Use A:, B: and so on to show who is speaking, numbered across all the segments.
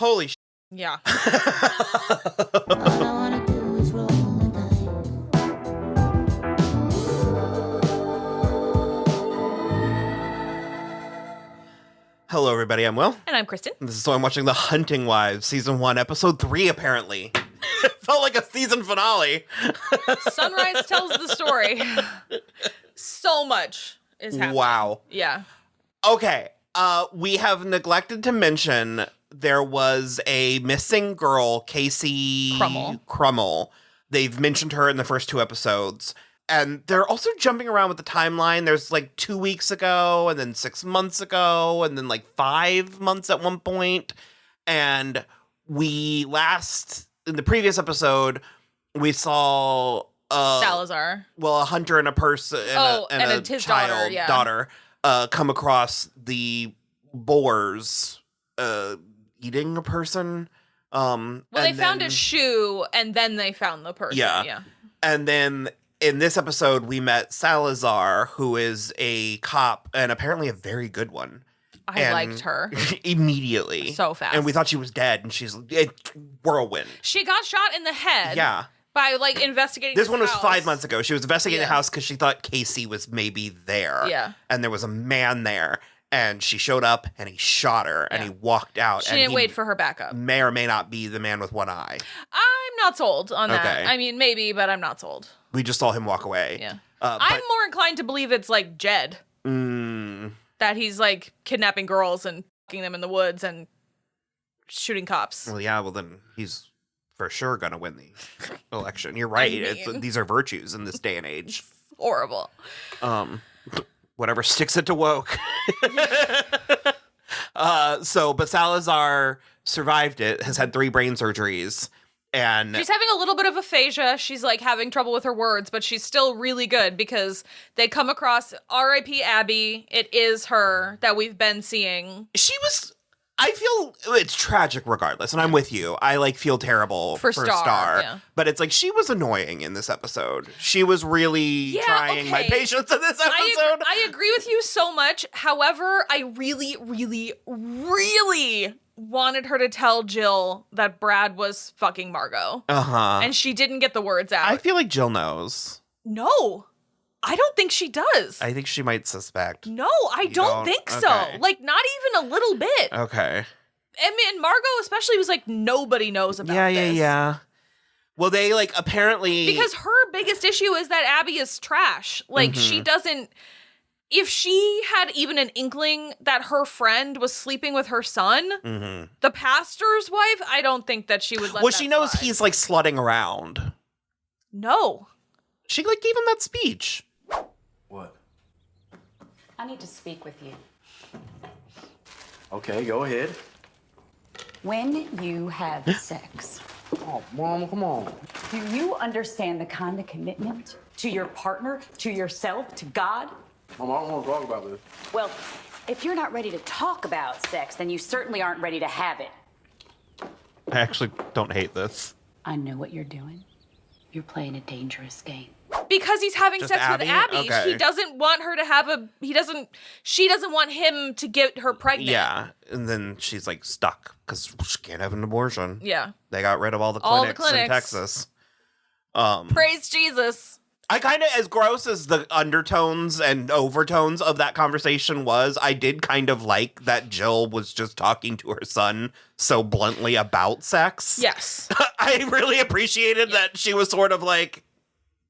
A: Holy shit.
B: Yeah.
A: Hello, everybody. I'm Will.
B: And I'm Kristen.
A: This is so I'm watching The Hunting Wives, Season 1, Episode 3, apparently. It felt like a season finale.
B: Sunrise tells the story. So much is happening.
A: Wow.
B: Yeah.
A: Okay. We have neglected to mention there was a missing girl, Casey Crummel. They've mentioned her in the first 2 episodes. And they're also jumping around with the timeline. There's like 2 weeks ago, and then 6 months ago, and then like 5 months at one point. And in the previous episode, we saw
B: Salazar.
A: Well, a hunter and a person and a
B: his
A: child daughter come across the boars eating a person.
B: They found a shoe, and then they found the person. Yeah.
A: And then in this episode, we met Salazar, who is a cop, and apparently a very good one.
B: I liked her.
A: Immediately.
B: So fast.
A: And we thought she was dead, and she's whirlwind.
B: She got shot in the head.
A: Yeah.
B: By, investigating
A: This one was
B: house.
A: 5 months ago. She was investigating the house because she thought Casey was maybe there.
B: Yeah.
A: And there was a man there. And she showed up, and he shot her, and he walked out.
B: She didn't wait for her backup.
A: May or may not be the man with one eye.
B: I'm not sold on that.
A: Okay.
B: I mean, maybe, but I'm not sold.
A: We just saw him walk away.
B: Yeah. I'm more inclined to believe it's, Jed. That he's, kidnapping girls and fucking them in the woods and shooting cops.
A: Well, yeah, then he's for sure going to win the election. You're right. These are virtues in this day and age.
B: Horrible.
A: Whatever sticks it to woke. But Salazar survived it, has had 3 brain surgeries, and
B: she's having a little bit of aphasia. She's having trouble with her words, but she's still really good because they come across R.I.P. Abby. It is her that we've been seeing.
A: I feel it's tragic regardless, and I'm with you. I feel terrible for Star.
B: Yeah.
A: But it's she was annoying in this episode. She was really trying my patience in this episode.
B: I agree with you so much. However, I really, really, really wanted her to tell Jill that Brad was fucking Margo.
A: Uh-huh.
B: And she didn't get the words out.
A: I feel like Jill knows.
B: No. I don't think she does.
A: I think she might suspect.
B: No, I don't think so.
A: Okay.
B: Not even a little bit.
A: Okay.
B: And Margo especially was nobody knows about this.
A: Yeah. Well, they apparently...
B: Because her biggest issue is that Abby is trash. She doesn't... If she had even an inkling that her friend was sleeping with her son, the pastor's wife, I don't think that she would let that
A: she knows
B: slide.
A: he's slutting around.
B: No.
A: She gave him that speech.
C: What?
D: I need to speak with you.
C: Okay, go ahead.
D: When you have sex,
C: Oh, Mom, come on.
D: do you understand the kind of commitment to your partner, to yourself, to God?
C: Mom, I don't want to talk about this.
D: Well, if you're not ready to talk about sex, then you certainly aren't ready to have it.
A: I actually don't hate this.
D: I know what you're doing. You're playing a dangerous game.
B: Because he's having
A: Just
B: sex
A: Abby?
B: with Abby.
A: Okay.
B: He doesn't want her to have she doesn't want him to get her pregnant.
A: Yeah, and then she's stuck because she can't have an abortion.
B: Yeah.
A: They got rid of all the
B: All
A: clinics
B: the
A: in Texas.
B: Praise Jesus.
A: I kind of, as gross as the undertones and overtones of that conversation was, I did kind of like that Jill was just talking to her son so bluntly about sex.
B: Yes.
A: I really appreciated that she was sort of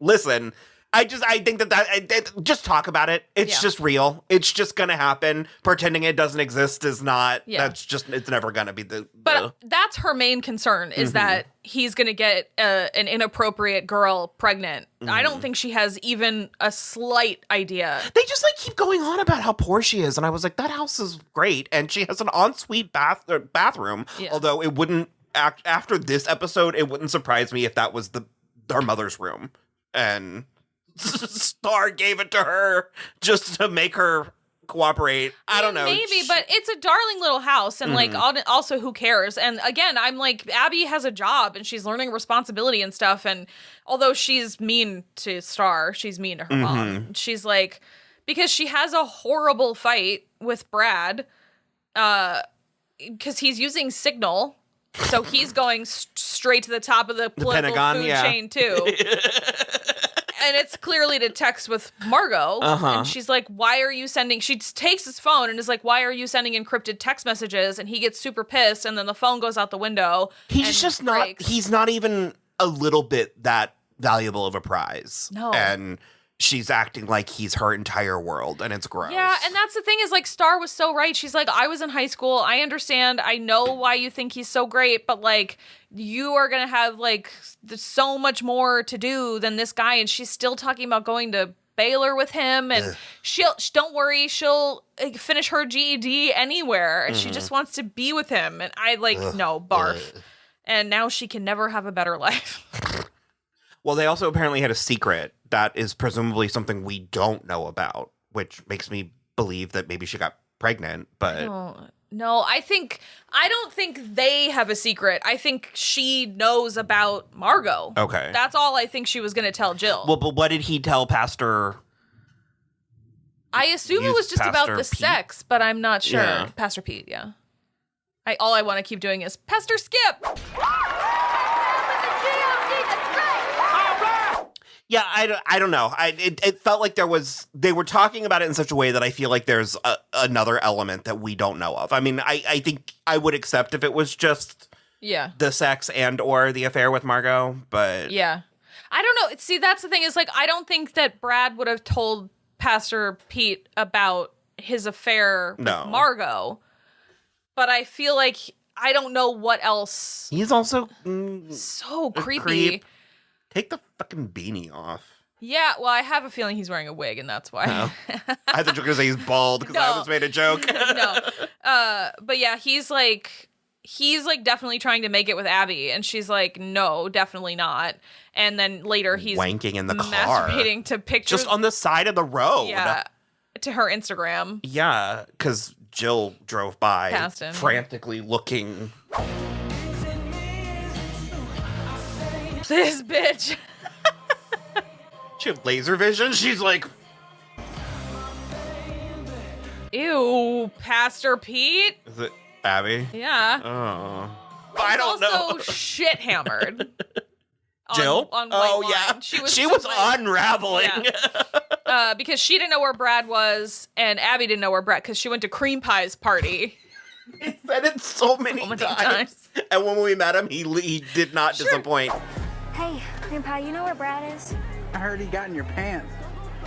A: listen, I think that just talk about it. It's just real. It's just going to happen. Pretending it doesn't exist is not, it's never going to be
B: But that's her main concern is that he's going to get an inappropriate girl pregnant. I don't think she has even a slight idea.
A: They just keep going on about how poor she is. And I was like, that house is great. And she has an ensuite bathroom. Yeah. Although it wouldn't, after this episode, it wouldn't surprise me if that was her mother's room. And Star gave it to her just to make her cooperate. I don't know.
B: Maybe, but it's a darling little house. And also who cares? And again, I'm Abby has a job and she's learning responsibility and stuff. And although she's mean to Star, she's mean to her mom. She's because she has a horrible fight with Brad. because he's using Signal, so he's going straight to the top of the political
A: Pentagon,
B: food chain too. And it's clearly to text with Margo. And she's like, why are you sending... She takes his phone and is like, why are you sending encrypted text messages? And he gets super pissed, and then the phone goes out the window.
A: He's just not... He's not even a little bit that valuable of a prize.
B: No.
A: And she's acting like he's her entire world, and it's gross.
B: Yeah, and that's the thing is, like, Star was so right. She's like, I was in high school. I understand. I know why you think he's so great, but, like, you are going to have, like, so much more to do than this guy. And she's still talking about going to Baylor with him. And don't worry, she'll finish her GED anywhere. And she just wants to be with him. And I, like, no, barf. And now she can never have a better life.
A: Well, they also apparently had a secret that is presumably something we don't know about, which makes me believe that maybe she got pregnant, but...
B: No, I don't think they have a secret. I think she knows about Margo.
A: Okay.
B: That's all I think she was going to tell Jill.
A: Well, but what did he tell Pastor...
B: I assume it was just about the
A: Pete?
B: Sex, but I'm not sure.
A: Yeah.
B: Pastor Pete, yeah. All I want to keep doing is Pastor Skip.
A: Yeah, I don't know. It felt like they were talking about it in such a way that I feel like there's another element that we don't know of. I mean, I think I would accept if it was just the sex and or the affair with Margo, but...
B: Yeah. I don't know. See, that's the thing is, like, I don't think that Brad would have told Pastor Pete about his affair with Margo, but I feel like I don't know what else.
A: He's also...
B: so creepy.
A: Creep. Take the fucking beanie off.
B: Yeah, well, I have a feeling he's wearing a wig, and that's why.
A: No. I thought you were going to say he's bald, because I almost made a joke.
B: No. But yeah, he's definitely trying to make it with Abby, and she's like, no, definitely not. And then later he's
A: wanking in the car.
B: Masturbating to pictures.
A: Just on the side of the road.
B: Yeah, to her Instagram.
A: Yeah, because Jill drove by
B: past him,
A: frantically looking...
B: This bitch.
A: She had laser vision. She's like,
B: ew, Pastor Pete.
A: Is it Abby?
B: Yeah.
A: Oh, I don't know.
B: Also shit hammered.
A: Jill?
B: On white wine.
A: Yeah.
B: She
A: was unraveling.
B: Yeah. Because she didn't know where Brad was, and Abby didn't know where Brad, because she went to Cream Pie's party.
A: He said it so many times. And when we met him, he did not disappoint.
E: Hey, Cream Pie, you know where Brad is?
C: I heard he got in your pants.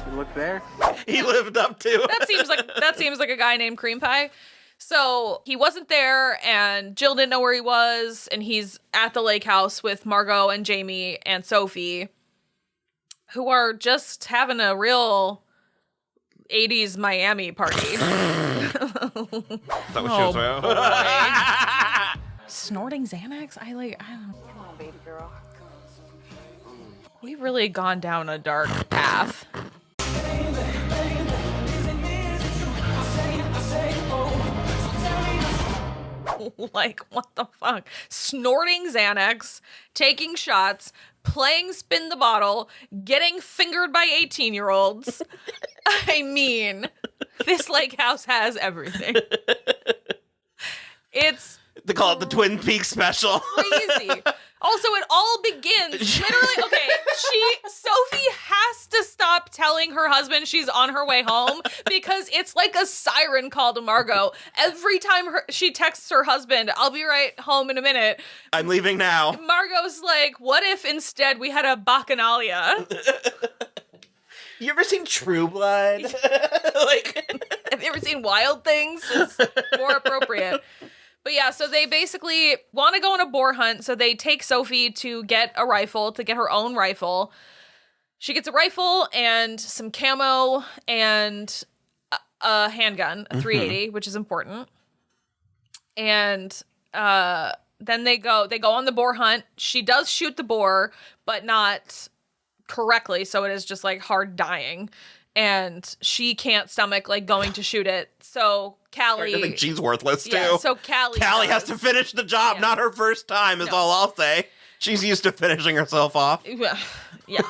C: You look there.
A: He lived up to.
B: That seems like a guy named Cream Pie. So he wasn't there, and Jill didn't know where he was, and he's at the lake house with Margo and Jamie and Sophie, who are just having a real 80s Miami party. Is
A: that what she was wearing?
B: Snorting Xanax? I don't know.
E: Come on, baby girl.
B: We've really gone down a dark path. Like, what the fuck? Snorting Xanax, taking shots, playing spin the bottle, getting fingered by 18-year-olds. I mean, this lake house has everything.
A: They call it the Twin Peaks special.
B: Crazy. Also, it all begins literally. Okay, Sophie has to stop telling her husband she's on her way home, because it's like a siren call to Margo. Every time she texts her husband, "I'll be right home in a minute.
A: I'm leaving now."
B: Margo's like, "What if instead we had a bacchanalia?"
A: You ever seen True Blood?
B: Have you ever seen Wild Things? It's more appropriate. But yeah, so they basically want to go on a boar hunt, so they take Sophie to get a rifle, to get her own rifle. She gets a rifle and some camo and a handgun, a 380, which is important. And then they go on the boar hunt. She does shoot the boar, but not correctly, so it is just like hard dying. And she can't stomach like going to shoot it. So Callie,
A: I think she's worthless too.
B: Yeah, so Callie
A: has to finish the job.
B: Yeah.
A: Not her first time is all I'll say. She's used to finishing herself off.
B: Yeah.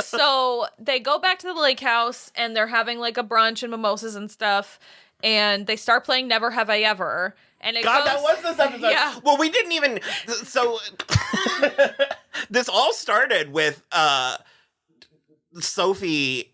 B: So they go back to the lake house, and they're having like a brunch and mimosas and stuff. And they start playing Never Have I Ever. And it
A: God,
B: goes,
A: that was this episode.
B: Yeah.
A: Well, we didn't even. So this all started with Sophie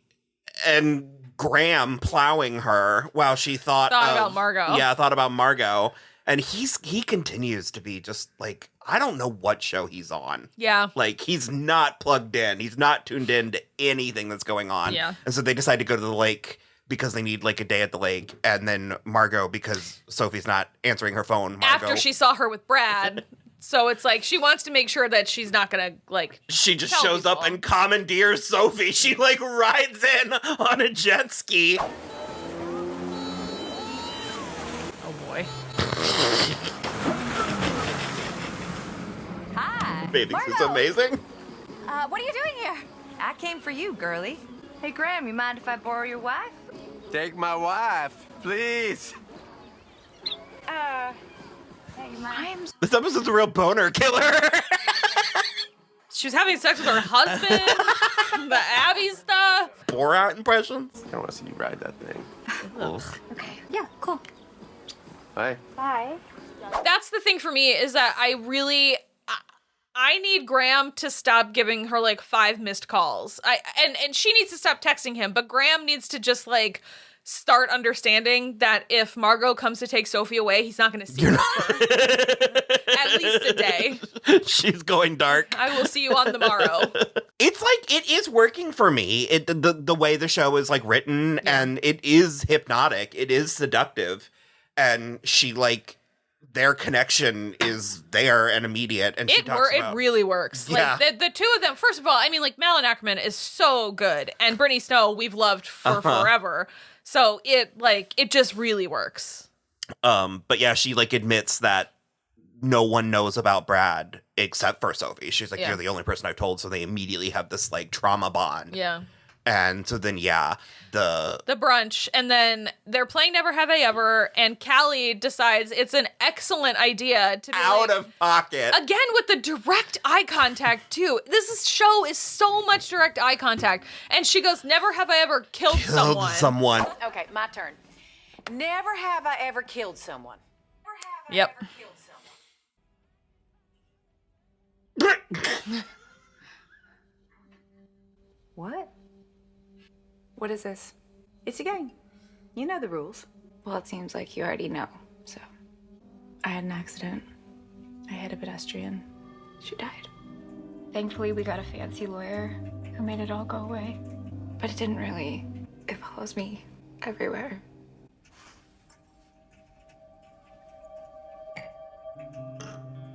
A: and Graham plowing her while she thought
B: about Margo.
A: Yeah, thought about Margo. And he continues to be just like, I don't know what show he's on.
B: Yeah.
A: Like, he's not plugged in. He's not tuned in to anything that's going on.
B: Yeah.
A: And so they decide to go to the lake because they need like a day at the lake. And then Margo, because Sophie's not answering her phone. Margo,
B: After she saw her with Brad. So it's like she wants to make sure that she's not going to like.
A: She just
B: tell
A: shows up
B: people.
A: and commandeers Sophie. She like rides in on a jet ski.
B: Oh boy.
F: Hi.
A: Baby, this is
F: Margo.
A: amazing.
F: What are you doing here? I came for you, girlie. Hey, Graham, you mind if I borrow your wife?
C: Take my wife, please.
F: Hey, you mind?
A: This episode's a real boner killer.
B: She was having sex with her husband. The Abby stuff.
A: Borat impressions.
C: I want to see you ride that thing.
F: Okay. Yeah, cool.
C: Bye.
E: Bye.
B: That's the thing for me is that I need Graham to stop giving her like 5 missed calls. And she needs to stop texting him, but Graham needs to just like start understanding that if Margo comes to take Sophie away, he's not going to see her for at least a day.
A: She's going dark.
B: I will see you on the morrow.
A: It's like, it is working for me. The way the show is like written, and it is hypnotic. It is seductive. And she like, their connection is there and immediate. And she talks about,
B: it really works.
A: Yeah.
B: Like the two of them, first of all, I mean, like Malin Akerman is so good. And Brittany Snow, we've loved for forever. So it just really works.
A: But yeah, she like admits that no one knows about Brad except for Sophie. She's like, you're the only person I've told. So they immediately have this like trauma bond.
B: Yeah.
A: And so then, the
B: brunch, and then they're playing Never Have I Ever, and Callie decides it's an excellent idea to be
A: out
B: like,
A: of pocket.
B: again with the direct eye contact too. Show is so much direct eye contact, and she goes, "Never have I ever killed someone."
G: Okay, my turn. Never have I ever killed someone.
B: Yep.
F: What? What is this? It's a game. You know the rules. Well, it seems like you already know, so. I had an accident. I hit a pedestrian. She died. Thankfully, we got a fancy lawyer who made it all go away. But it didn't really. It follows me everywhere.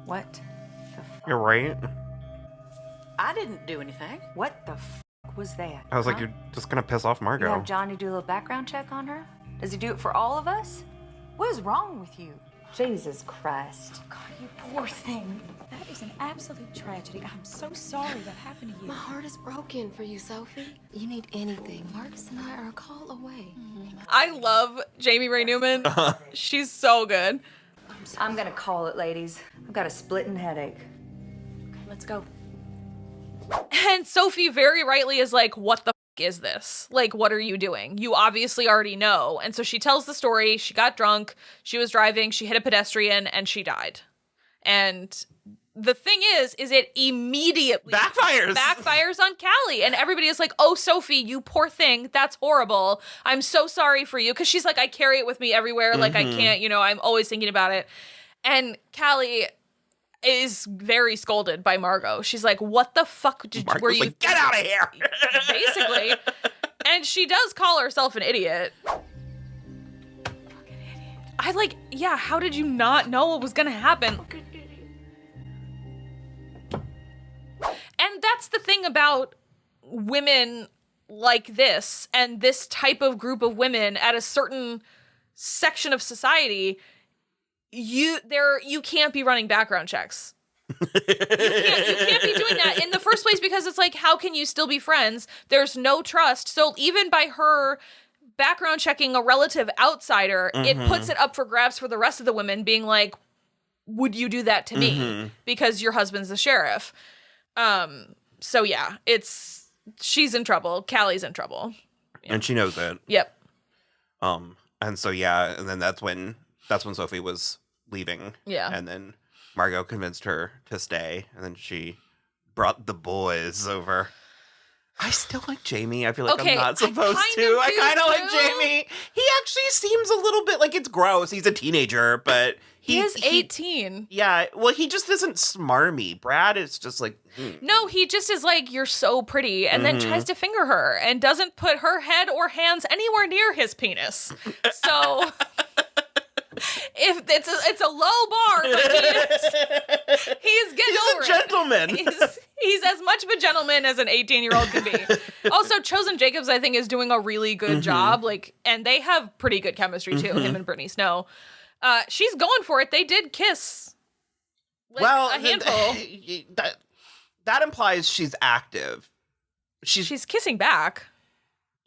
F: What the fuck?
A: You're right.
G: I didn't do anything.
F: What the fuck was that?
A: I was like, you're just gonna piss off Margo.
F: You have Johnny do a little background check on her? Does he do it for all of us? What is wrong with you? Jesus Christ.
D: God, you poor thing. That is an absolute tragedy. I'm so sorry that happened to you.
H: My heart is broken for you, Sophie. You need anything. Marcus and I are a call away.
B: I love Jamie Ray Newman. She's so good.
F: I'm gonna call it, ladies. I've got a splitting headache.
H: Let's go.
B: And Sophie very rightly is like, what the f- is this? Like, what are you doing? You obviously already know. And so she tells the story. She got drunk. She was driving. She hit a pedestrian and she died. And the thing is it immediately backfires on Callie. And everybody is like, oh, Sophie, you poor thing. That's horrible. I'm so sorry for you. Because she's like, I carry it with me everywhere. Like, I can't, I'm always thinking about it. And Callie is very scolded by Margo. She's like, what the fuck were you
A: like, get out of here.
B: basically. And she does call herself an idiot. I like, yeah, how did you not know what was gonna happen? And that's the thing about women like this and this type of group of women at a certain section of society. You can't be running background checks. You can't be doing that in the first place, because it's like, how can you still be friends? There's no trust. So even by her background checking a relative outsider, it puts it up for grabs for the rest of the women, being like, would you do that to me? Because your husband's the sheriff. So yeah, she's in trouble. Callie's in trouble. Yeah.
A: And she knows it.
B: Yep.
A: And so, yeah, and then that's when Sophie was leaving.
B: Yeah.
A: And then Margo convinced her to stay, and then she brought the boys over. I still like Jamie. I feel like I'm not supposed to. I kind of like Jamie. He actually seems a little bit like it's gross. He's a teenager, but
B: he is 18.
A: Yeah, well, he just isn't smarmy. Brad is just like...
B: No, he just is like, you're so pretty, and then tries to finger her and doesn't put her head or hands anywhere near his penis. So... If it's a low bar, but he's getting over it.
A: He's a gentleman.
B: He's as much of a gentleman as an 18-year-old can be. Also, Chosen Jacobs, I think, is doing a really good job. And they have pretty good chemistry too. Him and Brittany Snow. She's going for it. They did kiss. A handful.
A: That implies she's active.
B: She's kissing back.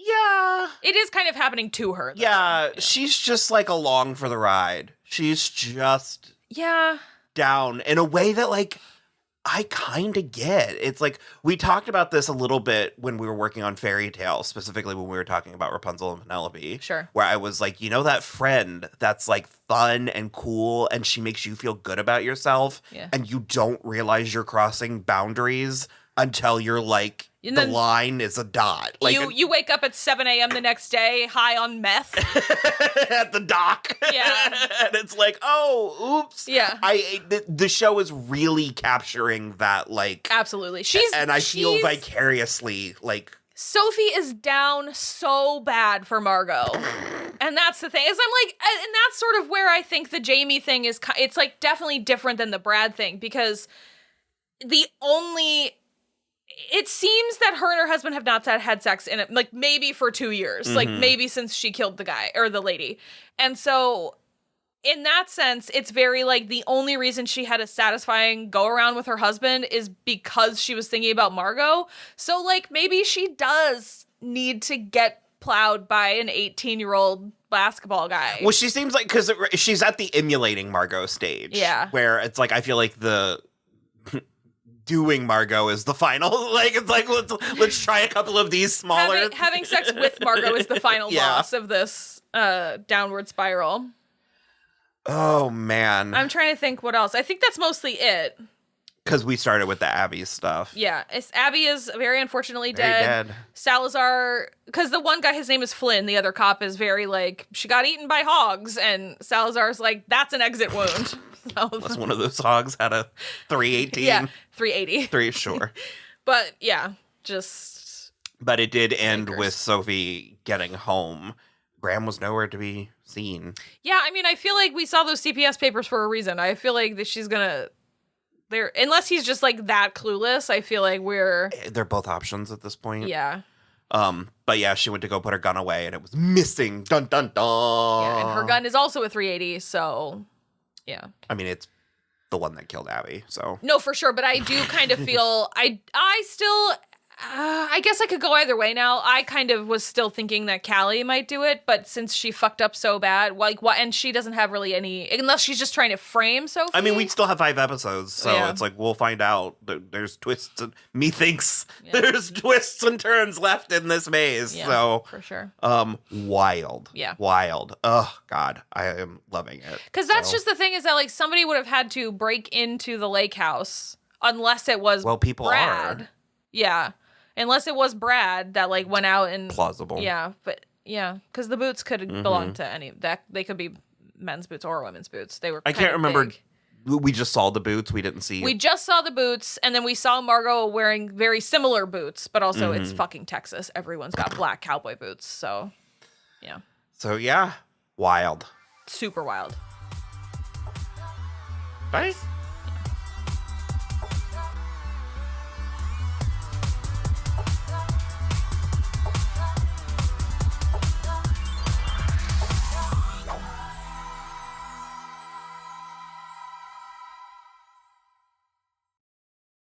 A: Yeah.
B: It is kind of happening to her, though.
A: Yeah, she's just like along for the ride. She's just down in a way that I kind of get. It's like we talked about this a little bit when we were working on Fairy Tale, specifically when we were talking about Rapunzel and Penelope.
B: Sure.
A: Where I was like, that friend that's like fun and cool and she makes you feel good about yourself and you don't realize you're crossing boundaries until you're like, the line is a dot. Like
B: you wake up at 7 a.m. the next day, high on meth.
A: At the dock.
B: Yeah.
A: And it's like, oh, oops.
B: Yeah.
A: The show is really capturing that,
B: Absolutely.
A: I feel vicariously,
B: Sophie is down so bad for Margo. And that's the thing. And that's sort of where I think the Jamie thing is, it's definitely different than the Brad thing, because it seems that her and her husband have not had sex in it, maybe for 2 years, maybe since she killed the guy or the lady. And so in that sense, it's very the only reason she had a satisfying go around with her husband is because she was thinking about Margo. So maybe she does need to get plowed by an 18-year-old basketball guy.
A: Well, she seems because she's at the emulating Margo stage.
B: Yeah.
A: Where it's I feel like the... doing Margo is the final. Let's try a couple of these smaller.
B: Having sex with Margo is the final boss of this downward spiral.
A: Oh man,
B: I'm trying to think what else. I think that's mostly it.
A: Because we started with the Abby stuff.
B: Yeah, Abby is very unfortunately dead. Salazar, because the one guy, his name is Flynn. The other cop is very she got eaten by hogs, and Salazar's that's an exit wound.
A: Unless one of those hogs had a 318.
B: Yeah, 380.
A: Sure.
B: But yeah, just...
A: But it did end with Sophie getting home. Graham was nowhere to be seen.
B: Yeah, I feel like we saw those CPS papers for a reason. I feel like that she's gonna... Unless he's just that clueless, I feel like
A: they're both options at this point.
B: Yeah.
A: But yeah, she went to go put her gun away and it was missing. Dun dun dun.
B: Yeah, and her gun is also a 380, so... Yeah.
A: It's the one that killed Abby, so.
B: No, for sure, but I do kind of feel, I still, I guess I could go either way now. I kind of was still thinking that Callie might do it, but since she fucked up so bad, and she doesn't have really any, unless she's just trying to frame Sophie.
A: We still have 5 episodes, so it's we'll find out. There's twists, and methinks there's twists and turns left in this maze, so.
B: For sure.
A: Wild.
B: Yeah.
A: Wild. Oh, God, I am loving it.
B: Because that's just the thing is that, somebody would have had to break into the lake house, unless it was
A: people
B: Brad.
A: are.
B: Yeah. Unless it was Brad that went out and
A: plausible.
B: Yeah, but because the boots could belong to any that they could be men's boots or women's boots. They were.
A: I can't remember.
B: Big.
A: We just saw the boots. We didn't see.
B: We just saw the boots, and then we saw Margo wearing very similar boots, but also it's fucking Texas. Everyone's got black cowboy boots, so yeah.
A: So yeah, wild.
B: Super wild.
A: Bye.